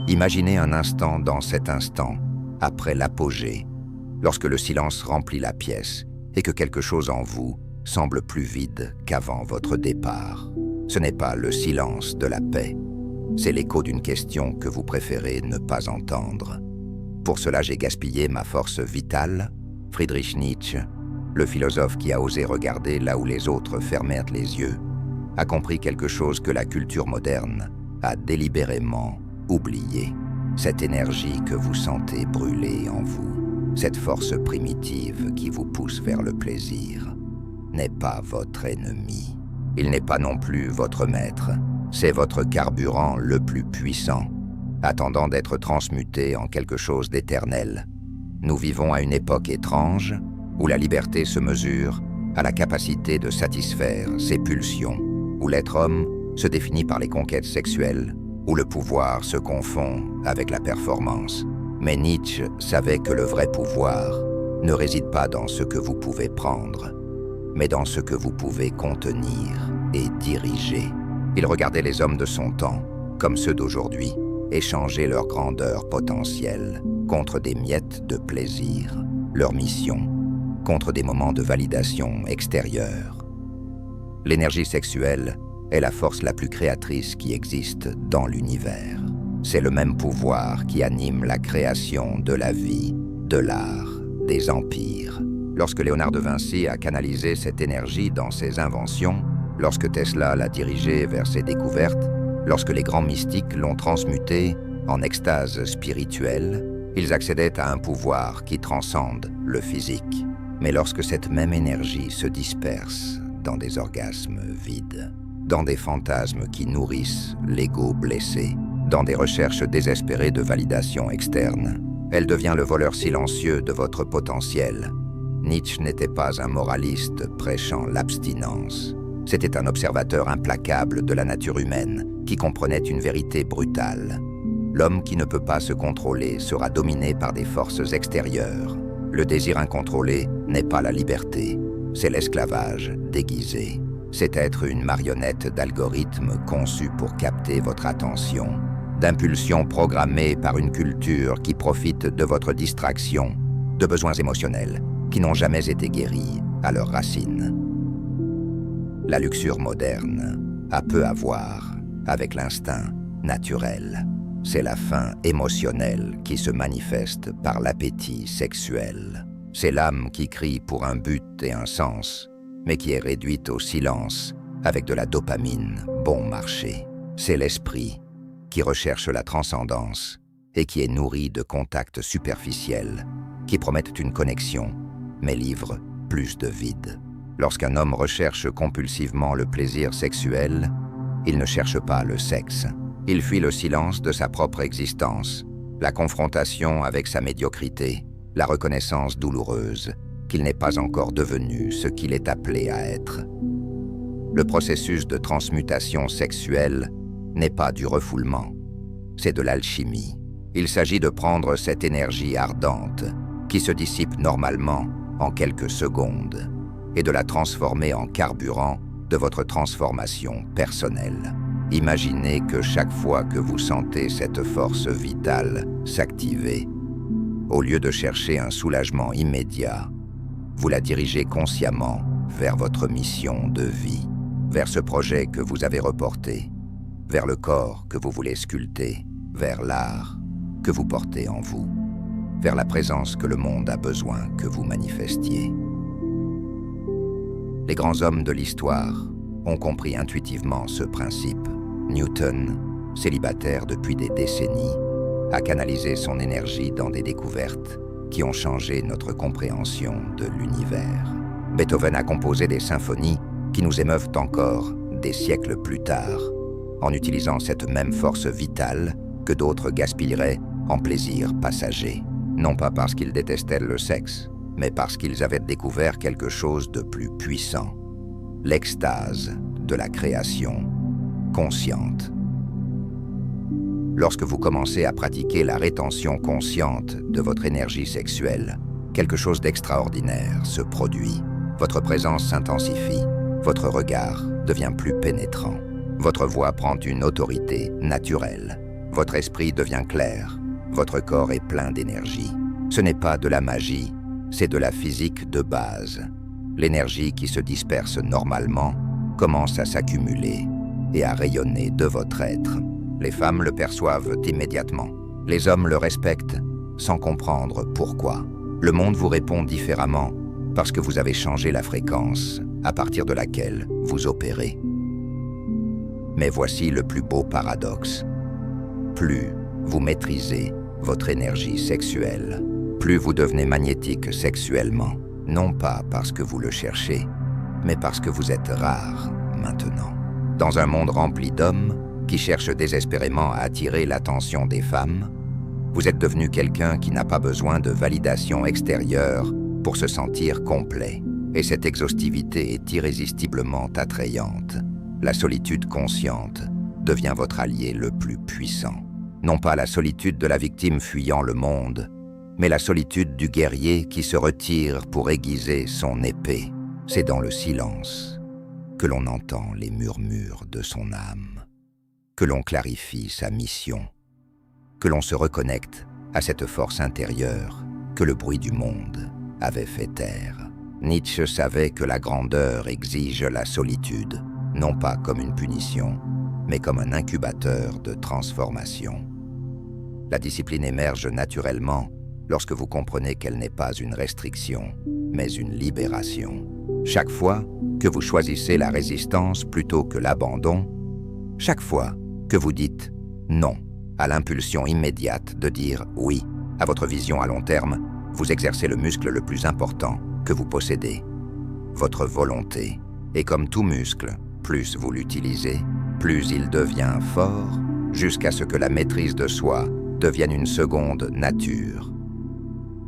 Imaginez un instant dans cet instant, après l'apogée, lorsque le silence remplit la pièce et que quelque chose en vous semble plus vide qu'avant votre départ. Ce n'est pas le silence de la paix, c'est l'écho d'une question que vous préférez ne pas entendre. Pour cela, j'ai gaspillé ma force vitale. Friedrich Nietzsche, le philosophe qui a osé regarder là où les autres fermèrent les yeux, a compris quelque chose que la culture moderne a délibérément oublié. Cette énergie que vous sentez brûler en vous, cette force primitive qui vous pousse vers le plaisir, n'est pas votre ennemi. Il n'est pas non plus votre maître. C'est votre carburant le plus puissant, attendant d'être transmuté en quelque chose d'éternel. Nous vivons à une époque étrange où la liberté se mesure à la capacité de satisfaire ses pulsions, où l'être homme se définit par les conquêtes sexuelles, où le pouvoir se confond avec la performance. Mais Nietzsche savait que le vrai pouvoir ne réside pas dans ce que vous pouvez prendre, mais dans ce que vous pouvez contenir et diriger. Il regardait les hommes de son temps, comme ceux d'aujourd'hui, échanger leur grandeur potentielle contre des miettes de plaisir, leur mission contre des moments de validation extérieure. L'énergie sexuelle est la force la plus créatrice qui existe dans l'univers. C'est le même pouvoir qui anime la création de la vie, de l'art, des empires. Lorsque Léonard de Vinci a canalisé cette énergie dans ses inventions, lorsque Tesla l'a dirigée vers ses découvertes, lorsque les grands mystiques l'ont transmutée en extase spirituelle, ils accédaient à un pouvoir qui transcende le physique. Mais lorsque cette même énergie se disperse dans des orgasmes vides, dans des fantasmes qui nourrissent l'ego blessé, dans des recherches désespérées de validation externe, elle devient le voleur silencieux de votre potentiel. Nietzsche n'était pas un moraliste prêchant l'abstinence. C'était un observateur implacable de la nature humaine qui comprenait une vérité brutale. L'homme qui ne peut pas se contrôler sera dominé par des forces extérieures. Le désir incontrôlé n'est pas la liberté, c'est l'esclavage déguisé. C'est être une marionnette d'algorithmes conçus pour capter votre attention, d'impulsions programmées par une culture qui profite de votre distraction, de besoins émotionnels qui n'ont jamais été guéris à leurs racines. La luxure moderne a peu à voir avec l'instinct naturel. C'est la faim émotionnelle qui se manifeste par l'appétit sexuel. C'est l'âme qui crie pour un but et un sens, mais qui est réduite au silence avec de la dopamine bon marché. C'est l'esprit qui recherche la transcendance et qui est nourri de contacts superficiels qui promettent une connexion, mais livrent plus de vide. Lorsqu'un homme recherche compulsivement le plaisir sexuel, il ne cherche pas le sexe. Il fuit le silence de sa propre existence, la confrontation avec sa médiocrité, la reconnaissance douloureuse qu'il n'est pas encore devenu ce qu'il est appelé à être. Le processus de transmutation sexuelle n'est pas du refoulement, c'est de l'alchimie. Il s'agit de prendre cette énergie ardente qui se dissipe normalement en quelques secondes et de la transformer en carburant de votre transformation personnelle. Imaginez que chaque fois que vous sentez cette force vitale s'activer, au lieu de chercher un soulagement immédiat, vous la dirigez consciemment vers votre mission de vie, vers ce projet que vous avez reporté, vers le corps que vous voulez sculpter, vers l'art que vous portez en vous, vers la présence que le monde a besoin que vous manifestiez. Les grands hommes de l'histoire ont compris intuitivement ce principe. Newton, célibataire depuis des décennies, a canalisé son énergie dans des découvertes qui ont changé notre compréhension de l'univers. Beethoven a composé des symphonies qui nous émeuvent encore des siècles plus tard, en utilisant cette même force vitale que d'autres gaspilleraient en plaisir passager. Non pas parce qu'ils détestaient le sexe, mais parce qu'ils avaient découvert quelque chose de plus puissant, l'extase de la création consciente. Lorsque vous commencez à pratiquer la rétention consciente de votre énergie sexuelle, quelque chose d'extraordinaire se produit. Votre présence s'intensifie, votre regard devient plus pénétrant, votre voix prend une autorité naturelle. Votre esprit devient clair, votre corps est plein d'énergie. Ce n'est pas de la magie, c'est de la physique de base. L'énergie qui se disperse normalement commence à s'accumuler et à rayonner de votre être. Les femmes le perçoivent immédiatement. Les hommes le respectent sans comprendre pourquoi. Le monde vous répond différemment parce que vous avez changé la fréquence à partir de laquelle vous opérez. Mais voici le plus beau paradoxe. Plus vous maîtrisez votre énergie sexuelle, plus vous devenez magnétique sexuellement, non pas parce que vous le cherchez, mais parce que vous êtes rare maintenant. Dans un monde rempli d'hommes qui cherchent désespérément à attirer l'attention des femmes, vous êtes devenu quelqu'un qui n'a pas besoin de validation extérieure pour se sentir complet. Et cette exhaustivité est irrésistiblement attrayante. La solitude consciente devient votre allié le plus puissant. Non pas la solitude de la victime fuyant le monde, mais la solitude du guerrier qui se retire pour aiguiser son épée. C'est dans le silence que l'on entend les murmures de son âme, que l'on clarifie sa mission, que l'on se reconnecte à cette force intérieure que le bruit du monde avait fait taire. Nietzsche savait que la grandeur exige la solitude, non pas comme une punition, mais comme un incubateur de transformation. La discipline émerge naturellement lorsque vous comprenez qu'elle n'est pas une restriction, mais une libération. Chaque fois que vous choisissez la résistance plutôt que l'abandon, chaque fois que vous dites non à l'impulsion immédiate de dire oui à votre vision à long terme, vous exercez le muscle le plus important que vous possédez, votre volonté. Et comme tout muscle, plus vous l'utilisez, plus il devient fort, jusqu'à ce que la maîtrise de soi devienne une seconde nature.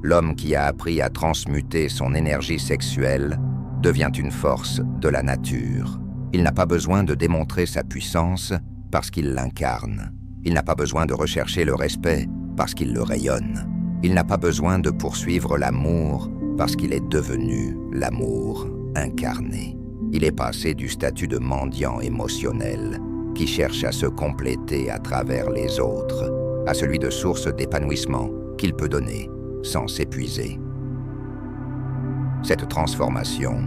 L'homme qui a appris à transmuter son énergie sexuelle devient une force de la nature. Il n'a pas besoin de démontrer sa puissance parce qu'il l'incarne. Il n'a pas besoin de rechercher le respect parce qu'il le rayonne. Il n'a pas besoin de poursuivre l'amour parce qu'il est devenu l'amour incarné. Il est passé du statut de mendiant émotionnel qui cherche à se compléter à travers les autres, à celui de source d'épanouissement qu'il peut donner sans s'épuiser. Cette transformation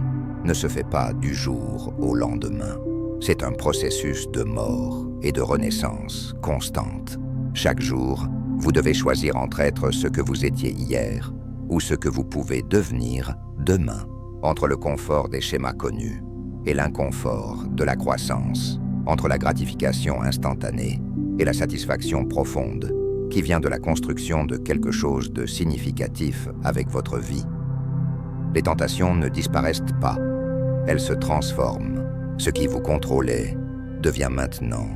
ne se fait pas du jour au lendemain. C'est un processus de mort et de renaissance constante. Chaque jour, vous devez choisir entre être ce que vous étiez hier ou ce que vous pouvez devenir demain, entre le confort des schémas connus et l'inconfort de la croissance, entre la gratification instantanée et la satisfaction profonde qui vient de la construction de quelque chose de significatif avec votre vie. Les tentations ne disparaissent pas, elles se transforment. Ce qui vous contrôlait devient maintenant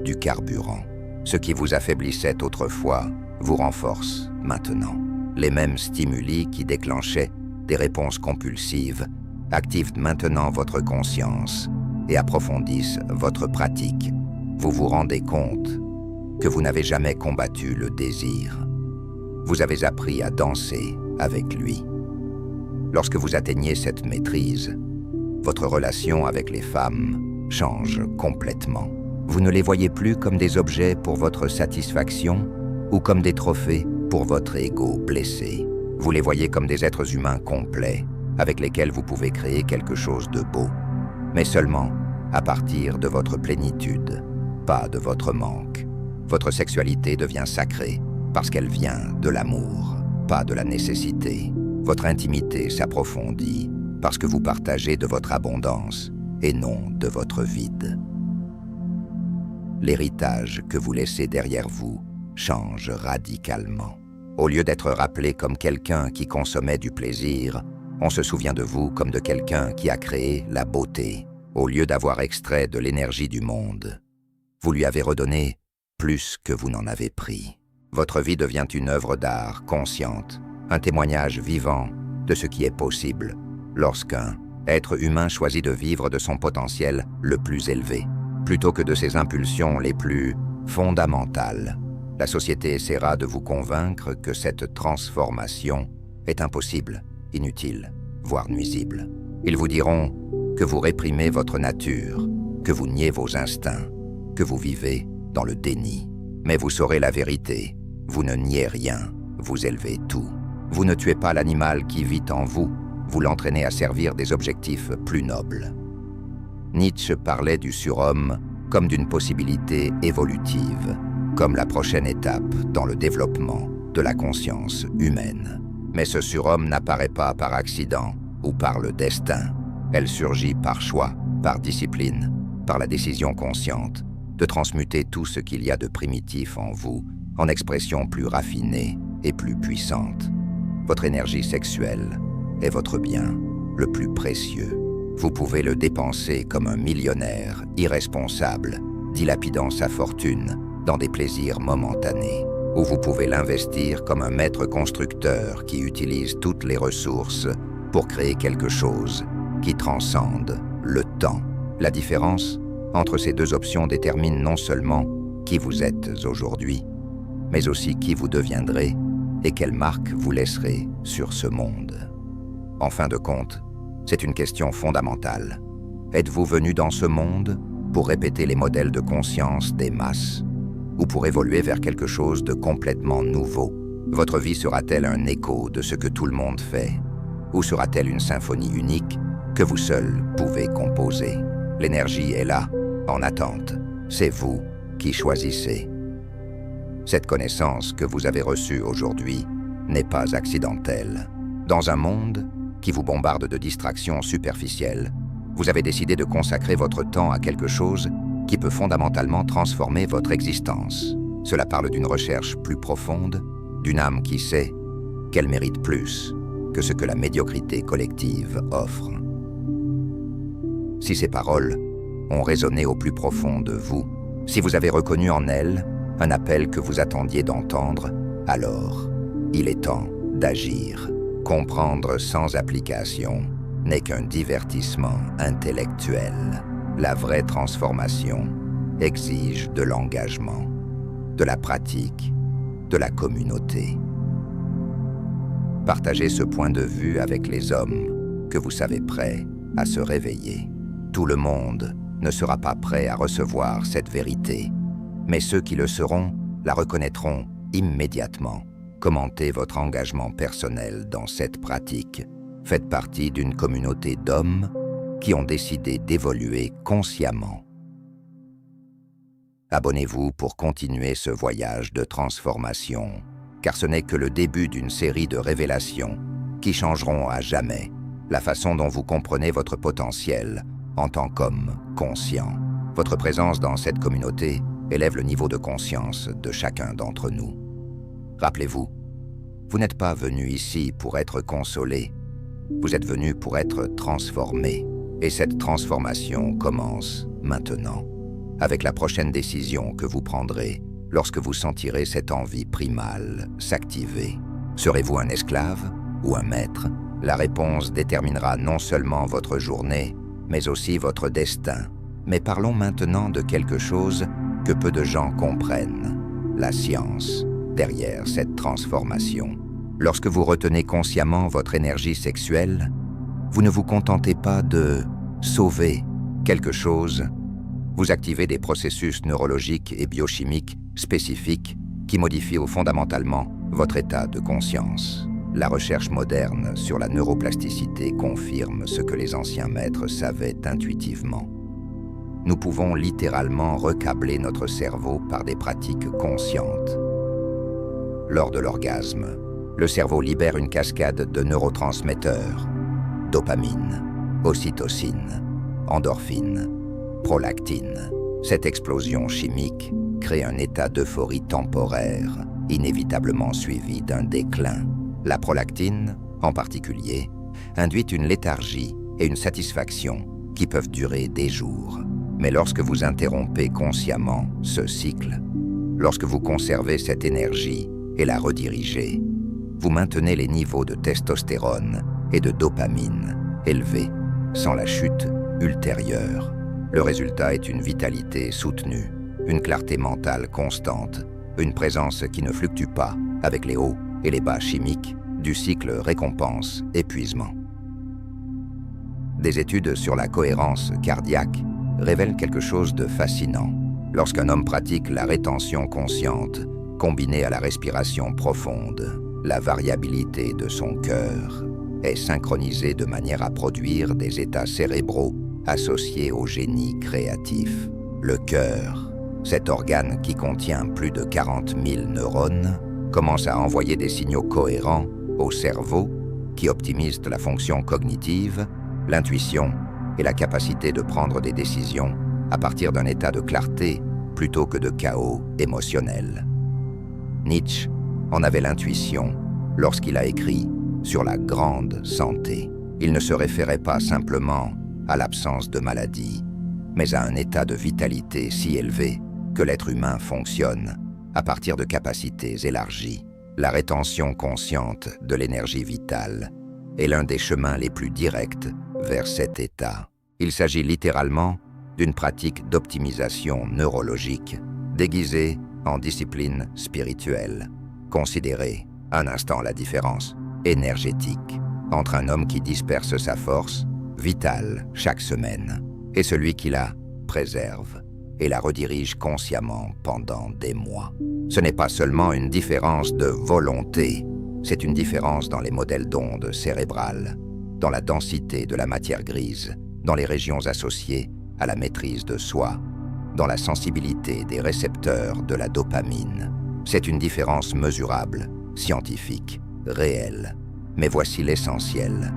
du carburant. Ce qui vous affaiblissait autrefois vous renforce maintenant. Les mêmes stimuli qui déclenchaient des réponses compulsives activent maintenant votre conscience et approfondissent votre pratique. Vous vous rendez compte que vous n'avez jamais combattu le désir. Vous avez appris à danser avec lui. Lorsque vous atteignez cette maîtrise, votre relation avec les femmes change complètement. Vous ne les voyez plus comme des objets pour votre satisfaction ou comme des trophées pour votre ego blessé. Vous les voyez comme des êtres humains complets avec lesquels vous pouvez créer quelque chose de beau, mais seulement à partir de votre plénitude, pas de votre manque. Votre sexualité devient sacrée parce qu'elle vient de l'amour, pas de la nécessité. Votre intimité s'approfondit parce que vous partagez de votre abondance et non de votre vide. L'héritage que vous laissez derrière vous change radicalement. Au lieu d'être rappelé comme quelqu'un qui consommait du plaisir, on se souvient de vous comme de quelqu'un qui a créé la beauté. Au lieu d'avoir extrait de l'énergie du monde, vous lui avez redonné plus que vous n'en avez pris. Votre vie devient une œuvre d'art consciente, un témoignage vivant de ce qui est possible lorsqu'un être humain choisit de vivre de son potentiel le plus élevé, plutôt que de ses impulsions les plus fondamentales. La société essaiera de vous convaincre que cette transformation est impossible, inutile, voire nuisible. Ils vous diront que vous réprimez votre nature, que vous niez vos instincts, que vous vivez dans le déni. Mais vous saurez la vérité. Vous ne niez rien, vous élevez tout. Vous ne tuez pas l'animal qui vit en vous, vous l'entraînez à servir des objectifs plus nobles. Nietzsche parlait du surhomme comme d'une possibilité évolutive, comme la prochaine étape dans le développement de la conscience humaine. Mais ce surhomme n'apparaît pas par accident ou par le destin. Elle surgit par choix, par discipline, par la décision consciente de transmuter tout ce qu'il y a de primitif en vous en expression plus raffinée et plus puissante. Votre énergie sexuelle est votre bien le plus précieux. Vous pouvez le dépenser comme un millionnaire irresponsable, dilapidant sa fortune dans des plaisirs momentanés, ou vous pouvez l'investir comme un maître constructeur qui utilise toutes les ressources pour créer quelque chose qui transcende le temps. La différence entre ces deux options détermine non seulement qui vous êtes aujourd'hui, mais aussi qui vous deviendrez et quelle marque vous laisserez sur ce monde. En fin de compte, c'est une question fondamentale. Êtes-vous venu dans ce monde pour répéter les modèles de conscience des masses ou pour évoluer vers quelque chose de complètement nouveau? Votre vie sera-t-elle un écho de ce que tout le monde fait ou sera-t-elle une symphonie unique que vous seul pouvez composer? L'énergie est là, en attente. C'est vous qui choisissez. Cette connaissance que vous avez reçue aujourd'hui n'est pas accidentelle. Dans un monde qui vous bombarde de distractions superficielles, vous avez décidé de consacrer votre temps à quelque chose qui peut fondamentalement transformer votre existence. Cela parle d'une recherche plus profonde, d'une âme qui sait qu'elle mérite plus que ce que la médiocrité collective offre. Si ces paroles ont résonné au plus profond de vous, si vous avez reconnu en elles un appel que vous attendiez d'entendre, alors il est temps d'agir. Comprendre sans application n'est qu'un divertissement intellectuel. La vraie transformation exige de l'engagement, de la pratique, de la communauté. Partagez ce point de vue avec les hommes que vous savez prêts à se réveiller. Tout le monde ne sera pas prêt à recevoir cette vérité, mais ceux qui le seront la reconnaîtront immédiatement. Commentez votre engagement personnel dans cette pratique. Faites partie d'une communauté d'hommes qui ont décidé d'évoluer consciemment. Abonnez-vous pour continuer ce voyage de transformation, car ce n'est que le début d'une série de révélations qui changeront à jamais la façon dont vous comprenez votre potentiel en tant qu'homme conscient. Votre présence dans cette communauté élève le niveau de conscience de chacun d'entre nous. Rappelez-vous, vous n'êtes pas venu ici pour être consolé, vous êtes venu pour être transformé. Et cette transformation commence maintenant, avec la prochaine décision que vous prendrez lorsque vous sentirez cette envie primale s'activer. Serez-vous un esclave ou un maître? La réponse déterminera non seulement votre journée, mais aussi votre destin. Mais parlons maintenant de quelque chose que peu de gens comprennent, la science derrière cette transformation. Lorsque vous retenez consciemment votre énergie sexuelle, vous ne vous contentez pas de sauver quelque chose, vous activez des processus neurologiques et biochimiques spécifiques qui modifient fondamentalement votre état de conscience. La recherche moderne sur la neuroplasticité confirme ce que les anciens maîtres savaient intuitivement. Nous pouvons littéralement recabler notre cerveau par des pratiques conscientes. Lors de l'orgasme, le cerveau libère une cascade de neurotransmetteurs, dopamine, ocytocine, endorphine, prolactine. Cette explosion chimique crée un état d'euphorie temporaire, inévitablement suivi d'un déclin. La prolactine, en particulier, induit une léthargie et une satisfaction qui peuvent durer des jours. Mais lorsque vous interrompez consciemment ce cycle, lorsque vous conservez cette énergie et la redirigez, vous maintenez les niveaux de testostérone et de dopamine élevés, sans la chute ultérieure. Le résultat est une vitalité soutenue, une clarté mentale constante, une présence qui ne fluctue pas avec les hauts et les bas chimiques du cycle récompense-épuisement. Des études sur la cohérence cardiaque révèlent quelque chose de fascinant. Lorsqu'un homme pratique la rétention consciente, combinée à la respiration profonde, la variabilité de son cœur est synchronisée de manière à produire des états cérébraux associés au génie créatif. Le cœur, cet organe qui contient plus de 40 000 neurones, commence à envoyer des signaux cohérents au cerveau qui optimisent la fonction cognitive, l'intuition et la capacité de prendre des décisions à partir d'un état de clarté plutôt que de chaos émotionnel. Nietzsche en avait l'intuition lorsqu'il a écrit sur la grande santé. Il ne se référait pas simplement à l'absence de maladie, mais à un état de vitalité si élevé que l'être humain fonctionne à partir de capacités élargies. La rétention consciente de l'énergie vitale est l'un des chemins les plus directs vers cet état. Il s'agit littéralement d'une pratique d'optimisation neurologique déguisée en discipline spirituelle. Considérez un instant la différence énergétique entre un homme qui disperse sa force vitale chaque semaine et celui qui la préserve et la redirige consciemment pendant des mois. Ce n'est pas seulement une différence de volonté, c'est une différence dans les modèles d'ondes cérébrales, dans la densité de la matière grise, dans les régions associées à la maîtrise de soi, dans la sensibilité des récepteurs de la dopamine. C'est une différence mesurable, scientifique, réelle. Mais voici l'essentiel.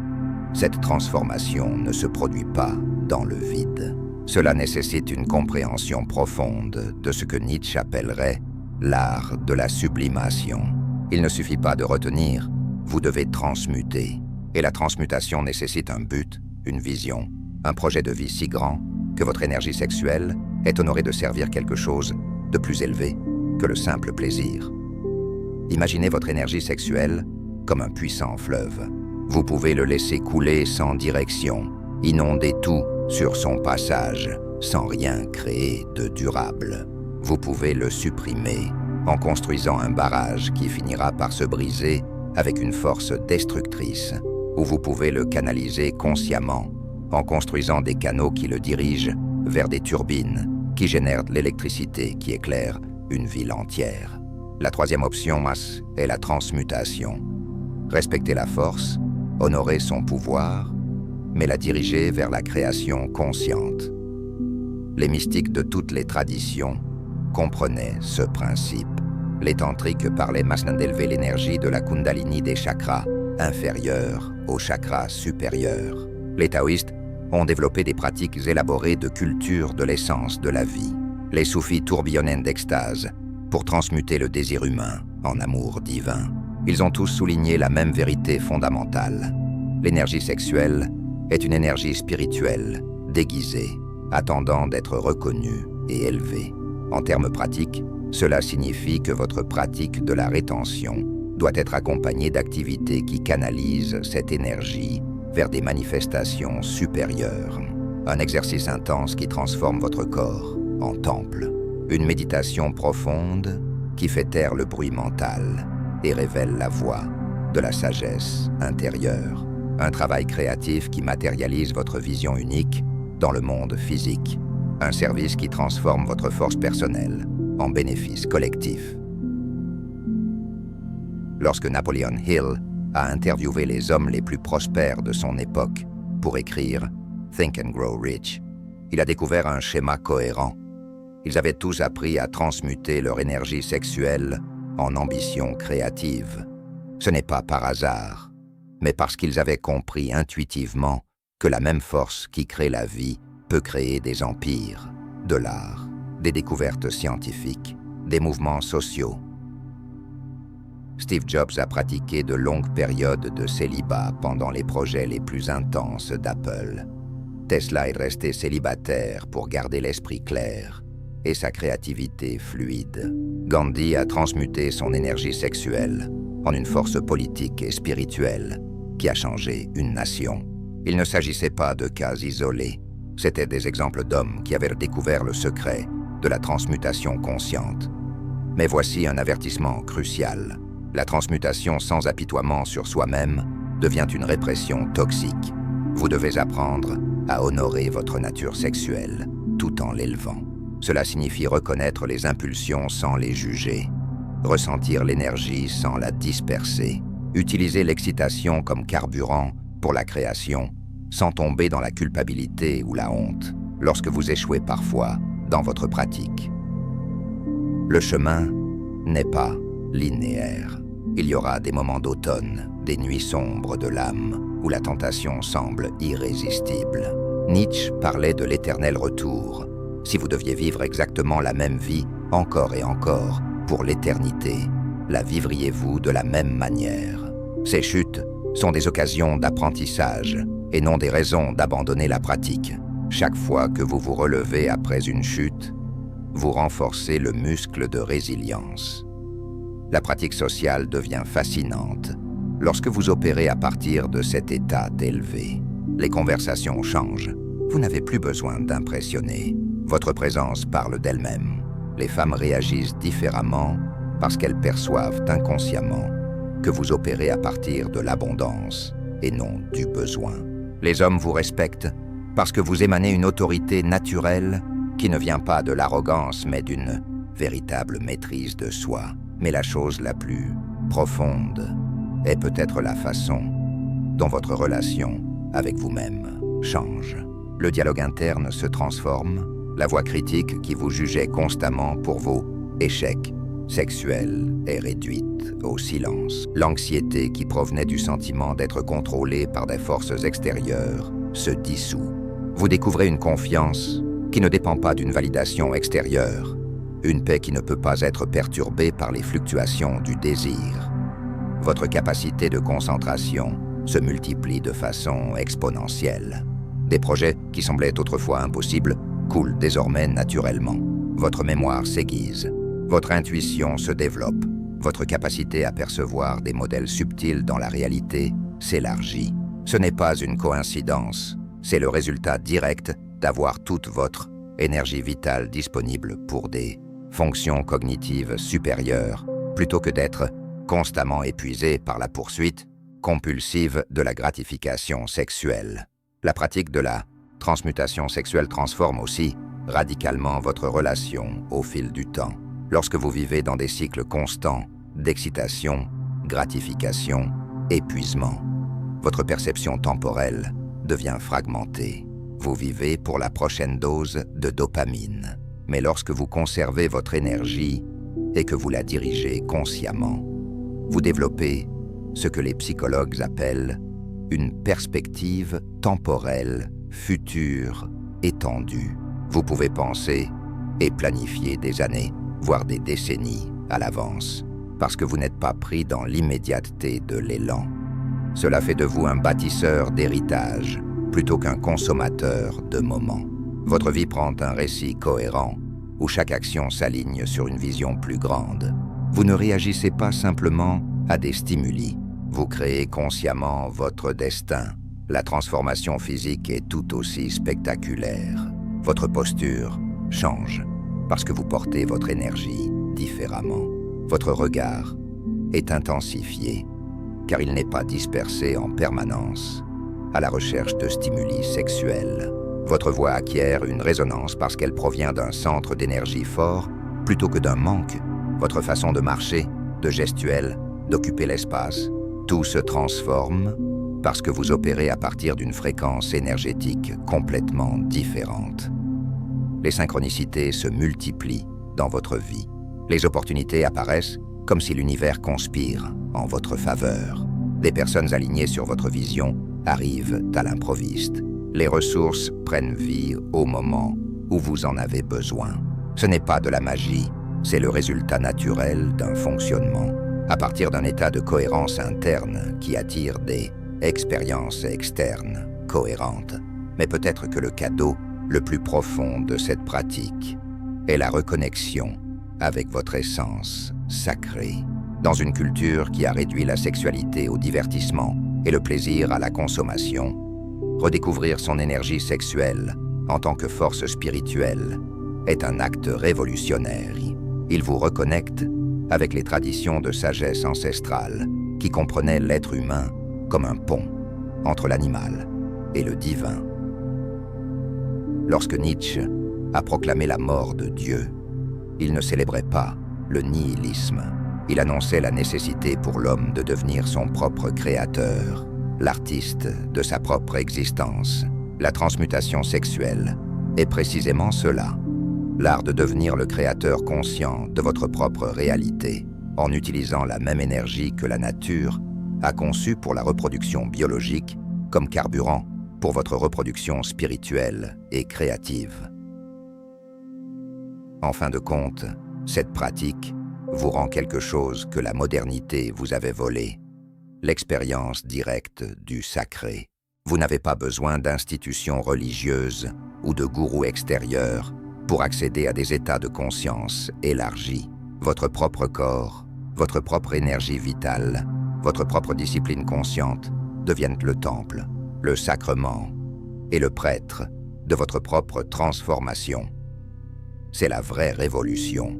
Cette transformation ne se produit pas dans le vide. Cela nécessite une compréhension profonde de ce que Nietzsche appellerait l'art de la sublimation. Il ne suffit pas de retenir, vous devez transmuter. Et la transmutation nécessite un but, une vision, un projet de vie si grand que votre énergie sexuelle est honorée de servir quelque chose de plus élevé que le simple plaisir. Imaginez votre énergie sexuelle comme un puissant fleuve. Vous pouvez le laisser couler sans direction, inonder tout sur son passage, sans rien créer de durable. Vous pouvez le supprimer en construisant un barrage qui finira par se briser avec une force destructrice, ou vous pouvez le canaliser consciemment en construisant des canaux qui le dirigent vers des turbines qui génèrent de l'électricité qui éclaire une ville entière. La troisième option, est la transmutation. Respecter la force, honorer son pouvoir, mais la diriger vers la création consciente. Les mystiques de toutes les traditions comprenaient ce principe. Les tantriques parlaient d'élever l'énergie de la kundalini des chakras inférieurs aux chakras supérieurs. Les taoïstes ont développé des pratiques élaborées de culture de l'essence de la vie. Les soufis tourbillonnaient d'extase pour transmuter le désir humain en amour divin. Ils ont tous souligné la même vérité fondamentale. L'énergie sexuelle est une énergie spirituelle, déguisée, attendant d'être reconnue et élevée. En termes pratiques, cela signifie que votre pratique de la rétention doit être accompagnée d'activités qui canalisent cette énergie vers des manifestations supérieures. Un exercice intense qui transforme votre corps en temple. Une méditation profonde qui fait taire le bruit mental et révèle la voix de la sagesse intérieure. Un travail créatif qui matérialise votre vision unique dans le monde physique. Un service qui transforme votre force personnelle en bénéfice collectif. Lorsque Napoleon Hill a interviewé les hommes les plus prospères de son époque pour écrire Think and Grow Rich, il a découvert un schéma cohérent. Ils avaient tous appris à transmuter leur énergie sexuelle en ambition créative. Ce n'est pas par hasard, mais parce qu'ils avaient compris intuitivement que la même force qui crée la vie peut créer des empires, de l'art, des découvertes scientifiques, des mouvements sociaux. Steve Jobs a pratiqué de longues périodes de célibat pendant les projets les plus intenses d'Apple. Tesla est resté célibataire pour garder l'esprit clair et sa créativité fluide. Gandhi a transmuté son énergie sexuelle en une force politique et spirituelle qui a changé une nation. Il ne s'agissait pas de cas isolés, c'étaient des exemples d'hommes qui avaient découvert le secret de la transmutation consciente. Mais voici un avertissement crucial. La transmutation sans apitoiement sur soi-même devient une répression toxique. Vous devez apprendre à honorer votre nature sexuelle tout en l'élevant. Cela signifie reconnaître les impulsions sans les juger, ressentir l'énergie sans la disperser, utiliser l'excitation comme carburant pour la création, sans tomber dans la culpabilité ou la honte, lorsque vous échouez parfois dans votre pratique. Le chemin n'est pas linéaire. Il y aura des moments d'automne, des nuits sombres de l'âme, où la tentation semble irrésistible. Nietzsche parlait de l'éternel retour. Si vous deviez vivre exactement la même vie, encore et encore, pour l'éternité, la vivriez-vous de la même manière? Ces chutes sont des occasions d'apprentissage et non des raisons d'abandonner la pratique. Chaque fois que vous vous relevez après une chute, vous renforcez le muscle de résilience. La pratique sociale devient fascinante lorsque vous opérez à partir de cet état élevé. Les conversations changent. Vous n'avez plus besoin d'impressionner. Votre présence parle d'elle-même. Les femmes réagissent différemment parce qu'elles perçoivent inconsciemment que vous opérez à partir de l'abondance et non du besoin. Les hommes vous respectent parce que vous émanez une autorité naturelle qui ne vient pas de l'arrogance mais d'une véritable maîtrise de soi. Mais la chose la plus profonde est peut-être la façon dont votre relation avec vous-même change. Le dialogue interne se transforme, la voix critique qui vous jugeait constamment pour vos échecs sexuels est réduite au silence. L'anxiété qui provenait du sentiment d'être contrôlé par des forces extérieures se dissout. Vous découvrez une confiance qui ne dépend pas d'une validation extérieure, une paix qui ne peut pas être perturbée par les fluctuations du désir. Votre capacité de concentration se multiplie de façon exponentielle. Des projets qui semblaient autrefois impossibles coulent désormais naturellement. Votre mémoire s'aiguise, votre intuition se développe, votre capacité à percevoir des modèles subtils dans la réalité s'élargit. Ce n'est pas une coïncidence, c'est le résultat direct d'avoir toute votre énergie vitale disponible pour des fonctions cognitives supérieures, plutôt que d'être constamment épuisé par la poursuite compulsive de la gratification sexuelle. La pratique de la transmutation sexuelle transforme aussi radicalement votre relation au fil du temps. Lorsque vous vivez dans des cycles constants d'excitation, gratification, épuisement, votre perception temporelle devient fragmentée. Vous vivez pour la prochaine dose de dopamine. Mais lorsque vous conservez votre énergie et que vous la dirigez consciemment, vous développez ce que les psychologues appellent une perspective temporelle, future, étendue. Vous pouvez penser et planifier des années, voire des décennies à l'avance, parce que vous n'êtes pas pris dans l'immédiateté de l'élan. Cela fait de vous un bâtisseur d'héritage, plutôt qu'un consommateur de moments. Votre vie prend un récit cohérent, où chaque action s'aligne sur une vision plus grande. Vous ne réagissez pas simplement à des stimuli. Vous créez consciemment votre destin. La transformation physique est tout aussi spectaculaire. Votre posture change parce que vous portez votre énergie différemment. Votre regard est intensifié car il n'est pas dispersé en permanence à la recherche de stimuli sexuels. Votre voix acquiert une résonance parce qu'elle provient d'un centre d'énergie fort plutôt que d'un manque. Votre façon de marcher, de gestuelle, d'occuper l'espace, tout se transforme parce que vous opérez à partir d'une fréquence énergétique complètement différente. Les synchronicités se multiplient dans votre vie. Les opportunités apparaissent comme si l'univers conspire en votre faveur. Des personnes alignées sur votre vision arrivent à l'improviste. Les ressources prennent vie au moment où vous en avez besoin. Ce n'est pas de la magie, c'est le résultat naturel d'un fonctionnement, à partir d'un état de cohérence interne qui attire des expériences externes cohérentes. Mais peut-être que le cadeau le plus profond de cette pratique est la reconnexion avec votre essence sacrée. Dans une culture qui a réduit la sexualité au divertissement et le plaisir à la consommation, redécouvrir son énergie sexuelle en tant que force spirituelle est un acte révolutionnaire. Il vous reconnecte avec les traditions de sagesse ancestrale qui comprenaient l'être humain comme un pont entre l'animal et le divin. Lorsque Nietzsche à proclamer la mort de Dieu. Il ne célébrait pas le nihilisme. Il annonçait la nécessité pour l'homme de devenir son propre créateur, l'artiste de sa propre existence. La transmutation sexuelle est précisément cela, l'art de devenir le créateur conscient de votre propre réalité, en utilisant la même énergie que la nature a conçue pour la reproduction biologique comme carburant pour votre reproduction spirituelle et créative. En fin de compte, cette pratique vous rend quelque chose que la modernité vous avait volé, l'expérience directe du sacré. Vous n'avez pas besoin d'institutions religieuses ou de gourous extérieurs pour accéder à des états de conscience élargis. Votre propre corps, votre propre énergie vitale, votre propre discipline consciente deviennent le temple, le sacrement et le prêtre de votre propre transformation. C'est la vraie révolution.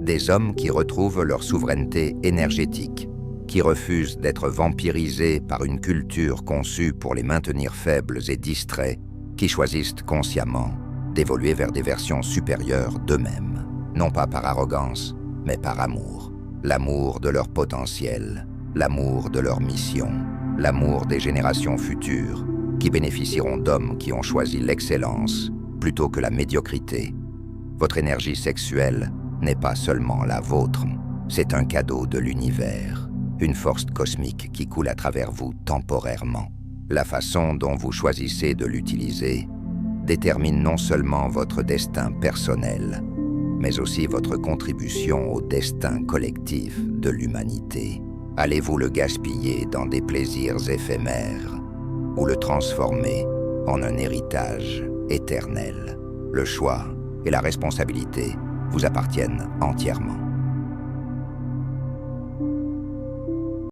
Des hommes qui retrouvent leur souveraineté énergétique, qui refusent d'être vampirisés par une culture conçue pour les maintenir faibles et distraits, qui choisissent consciemment d'évoluer vers des versions supérieures d'eux-mêmes, non pas par arrogance, mais par amour. L'amour de leur potentiel, l'amour de leur mission, l'amour des générations futures, qui bénéficieront d'hommes qui ont choisi l'excellence plutôt que la médiocrité. Votre énergie sexuelle n'est pas seulement la vôtre, c'est un cadeau de l'univers, une force cosmique qui coule à travers vous temporairement. La façon dont vous choisissez de l'utiliser détermine non seulement votre destin personnel, mais aussi votre contribution au destin collectif de l'humanité. Allez-vous le gaspiller dans des plaisirs éphémères ou le transformer en un héritage éternel? Le choix et la responsabilité vous appartiennent entièrement.